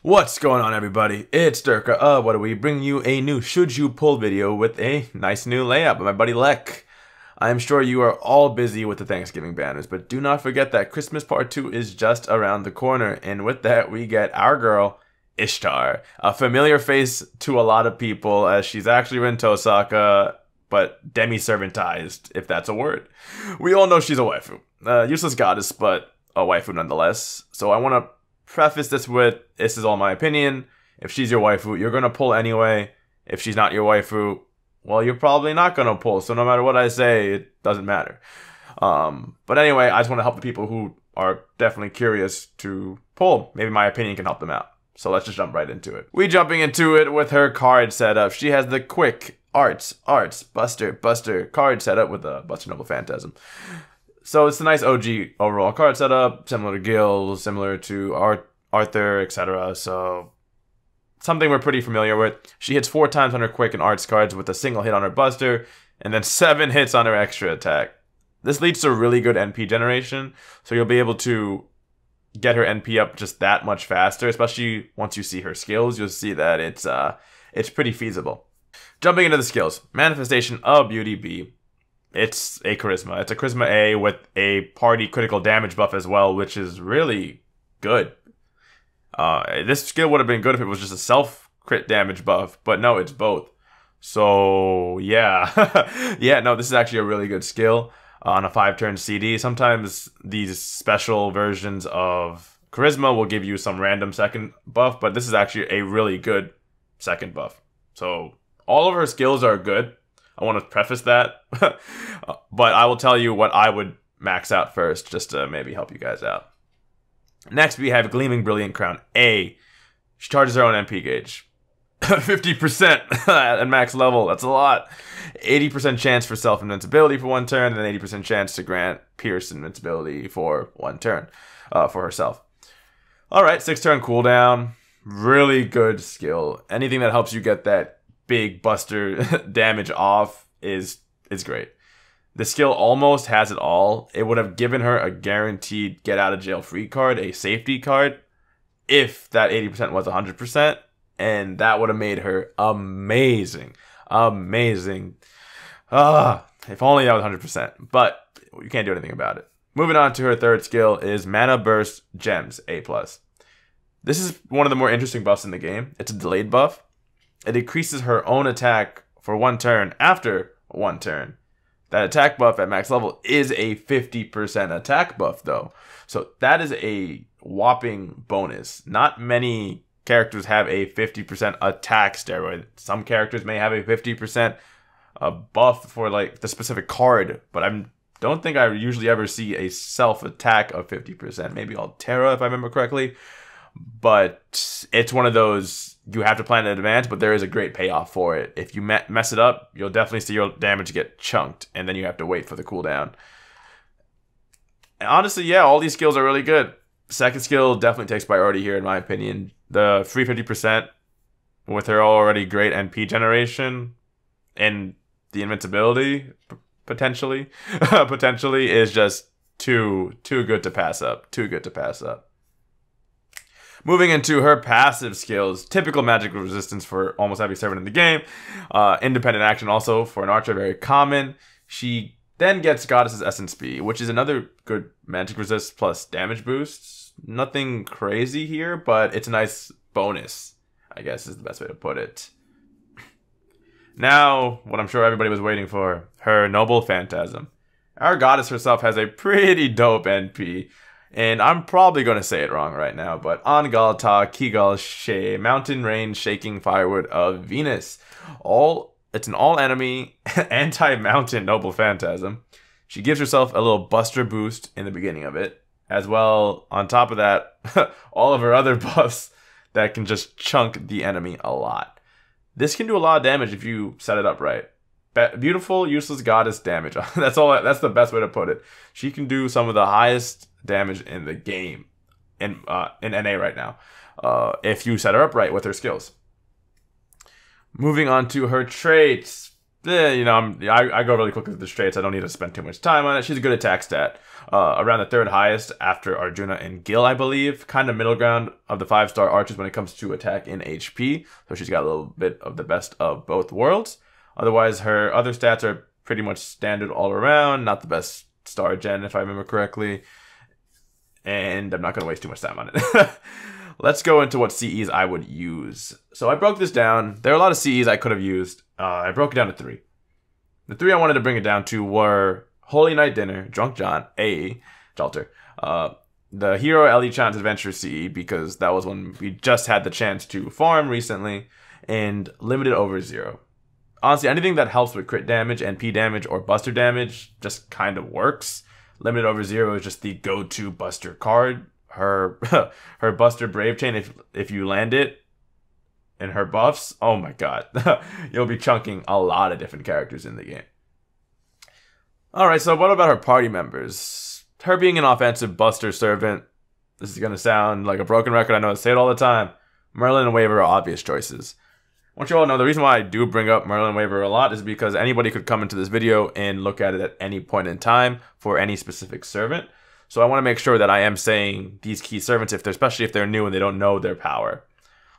What's going on, everybody? It's Durka of Whataweeb bringing you a new Should You Pull video with a nice new layup by my buddy Lek. I am sure you are all busy with the Thanksgiving banners, but do not forget that Christmas Part 2 is just around the corner, and with that we get our girl, Ishtar. A familiar face to a lot of people as she's actually Rin Tohsaka, but demi-servantized, if that's a word. We all know she's a waifu. Useless goddess, but a waifu nonetheless. So I want to preface this with, this is all my opinion. If she's your waifu, you're going to pull anyway. If she's not your waifu, well, you're probably not going to pull. So no matter what I say, it doesn't matter. But anyway, I just want to help the people who are definitely curious to pull. Maybe my opinion can help them out. So let's just jump right into it. We jumping into it with her card setup. She has the quick Arts, Buster card setup with a Buster Noble Phantasm. So it's a nice OG overall card setup, similar to Gil, similar to Arthur, etc. So something we're pretty familiar with. She hits 4 times on her quick and arts cards with a single hit on her Buster, and then 7 hits on her extra attack. This leads to really good NP generation, so you'll be able to get her NP up just that much faster, especially once you see her skills. You'll see that it's pretty feasible. Jumping into the skills. Manifestation of Beauty B. It's a Charisma. It's a Charisma A with a party critical damage buff as well, which is really good. This skill would have been good if it was just a self-crit damage buff, but no, it's both. So, yeah. Yeah, no, this is actually a really good skill on a 5-turn CD. Sometimes these special versions of Charisma will give you some random second buff, but this is actually a really good second buff. So, all of her skills are good. I want to preface that, but I will tell you what I would max out first, just to maybe help you guys out. Next, we have Gleaming Brilliant Crown A. She charges her own MP gauge. 50% at max level, that's a lot. 80% chance for self-invincibility for 1 turn, and then 80% chance to grant Pierce invincibility for 1 turn for herself. Alright, 6-turn cooldown. Really good skill. Anything that helps you get that big Buster damage off is great. The skill almost has it all. It would have given her a guaranteed get out of jail free card, a safety card, if that 80% was 100%, and that would have made her amazing. Amazing. If only that was 100%, but you can't do anything about it. Moving on to her third skill is Mana Burst Gems A+. This is one of the more interesting buffs in the game. It's a delayed buff. It increases her own attack for 1 turn after 1 turn. That attack buff at max level is a 50% attack buff, though. So that is a whopping bonus. Not many characters have a 50% attack steroid. Some characters may have a 50% buff for like the specific card, but I don't think I usually ever see a self-attack of 50%. Maybe Altera, if I remember correctly. But it's one of those, you have to plan in advance, but there is a great payoff for it. If you mess it up, you'll definitely see your damage get chunked, and then you have to wait for the cooldown. And honestly, yeah, all these skills are really good. Second skill definitely takes priority here, in my opinion. The free 50% with her already great NP generation and the invincibility, potentially, is just too good to pass up. Too good to pass up. Moving into her passive skills, typical magic resistance for almost every servant in the game. Independent action also for an archer, very common. She then gets Goddess's Essence B, which is another good magic resist plus damage boost. Nothing crazy here, but it's a nice bonus, I guess is the best way to put it. Now, what I'm sure everybody was waiting for, her Noble Phantasm. Our goddess herself has a pretty dope NP. And I'm probably going to say it wrong right now, but Angalta Kigal She, Mountain Rain Shaking Firewood of Venus. It's an all-enemy, anti-mountain Noble Phantasm. She gives herself a little Buster boost in the beginning of it. As well, on top of that, all of her other buffs that can just chunk the enemy a lot. This can do a lot of damage if you set it up right. Beautiful, useless goddess damage. That's the best way to put it. She can do some of the highest damage in the game in NA right now, if you set her up right with her skills. Moving on to her traits. you know, I go really quickly with the traits. I don't need to spend too much time on it. She's a good attack stat. Around the third highest after Arjuna and Gil, I believe. Kind of middle ground of the 5-star archers when it comes to attack and HP. So she's got a little bit of the best of both worlds. Otherwise, her other stats are pretty much standard all around. Not the best star gen, if I remember correctly. And I'm not going to waste too much time on it. Let's go into what CEs I would use. So I broke this down. There are a lot of CEs I could have used. I broke it down to 3. The 3 I wanted to bring it down to were Holy Night Dinner, Drunk John, AE, Jalter, the Hero Ellie Chance Adventure CE, because that was when we just had the chance to farm recently, and Limited Over Zero. Honestly, anything that helps with crit damage, NP damage, or buster damage just kind of works. Limited Over Zero is just the go-to buster card. Her her Buster Brave Chain, if you land it in her buffs, oh my god, you'll be chunking a lot of different characters in the game. Alright, so what about her party members? Her being an offensive Buster Servant, this is going to sound like a broken record, I know I say it all the time. Merlin and Waver are obvious choices. I want you all to know the reason why I do bring up Merlin and Waver a lot is because anybody could come into this video and look at it at any point in time for any specific servant. So I want to make sure that I am saying these key servants, especially if they're new and they don't know their power.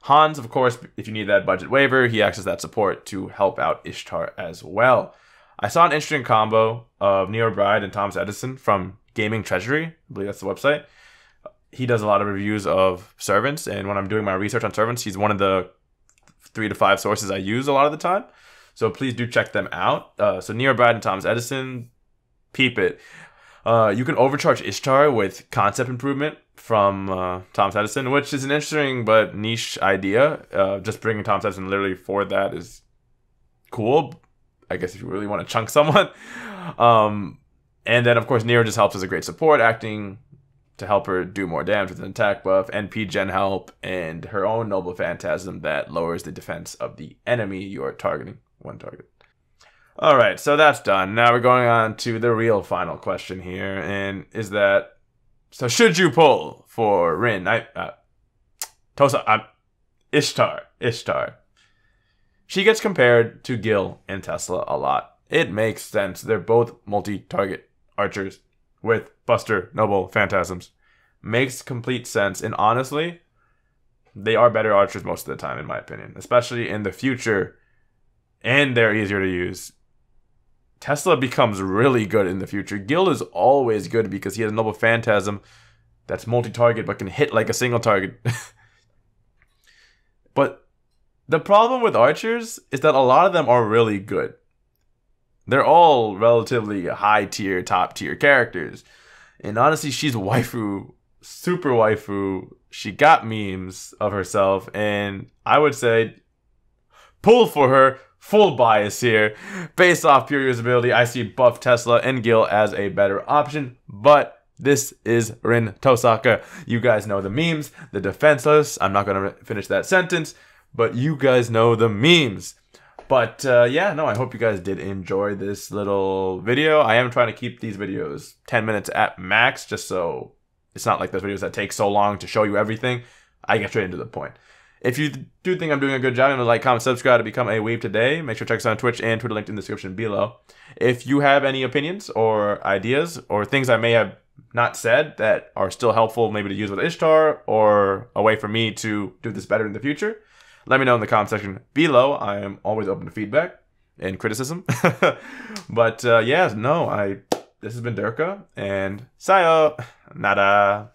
Hans, of course, if you need that budget waiver, he acts as that support to help out Ishtar as well. I saw an interesting combo of Neo Bride and Thomas Edison from Gaming Treasury. I believe that's the website. He does a lot of reviews of servants, and when I'm doing my research on servants, he's one of the 3 to 5 sources I use a lot of the time. So please do check them out. So Neo Bride and Thomas Edison, peep it. You can overcharge Ishtar with concept improvement from Thomas Edison, which is an interesting but niche idea. Just bringing Thomas Edison literally for that is cool, I guess, if you really want to chunk someone. And then, of course, Nero just helps as a great support, acting to help her do more damage with an attack buff, NP gen help, and her own Noble Phantasm that lowers the defense of the enemy you are targeting. One target. Alright, so that's done. Now we're going on to the real final question here, and is that, so should you pull for Rin? Ishtar. She gets compared to Gil and Tesla a lot. It makes sense. They're both multi-target archers with Buster Noble Phantasms. Makes complete sense, and honestly, they are better archers most of the time, in my opinion, especially in the future, and they're easier to use. Tesla becomes really good in the future. Gil is always good because he has a Noble Phantasm that's multi-target but can hit like a single target. But the problem with archers is that a lot of them are really good. They're all relatively high-tier, top-tier characters. And honestly, she's waifu, super waifu. She got memes of herself, and I would say pull for her. Full bias here. Based off pure usability, I see buff Tesla and Gil as a better option, but this is Rin Tohsaka. You guys know the memes, the defenseless. I'm not going to finish that sentence, but you guys know the memes. But yeah, no, I hope you guys did enjoy this little video. I am trying to keep these videos 10 minutes at max, just so it's not like those videos that take so long to show you everything. I get straight into the point. If you do think I'm doing a good job, like, comment, subscribe to become a weeb today. Make sure to check us out on Twitch and Twitter, linked in the description below. If you have any opinions or ideas or things I may have not said that are still helpful maybe to use with Ishtar or a way for me to do this better in the future, let me know in the comment section below. I am always open to feedback and criticism. But yeah, no, this has been Durka, and sayonara.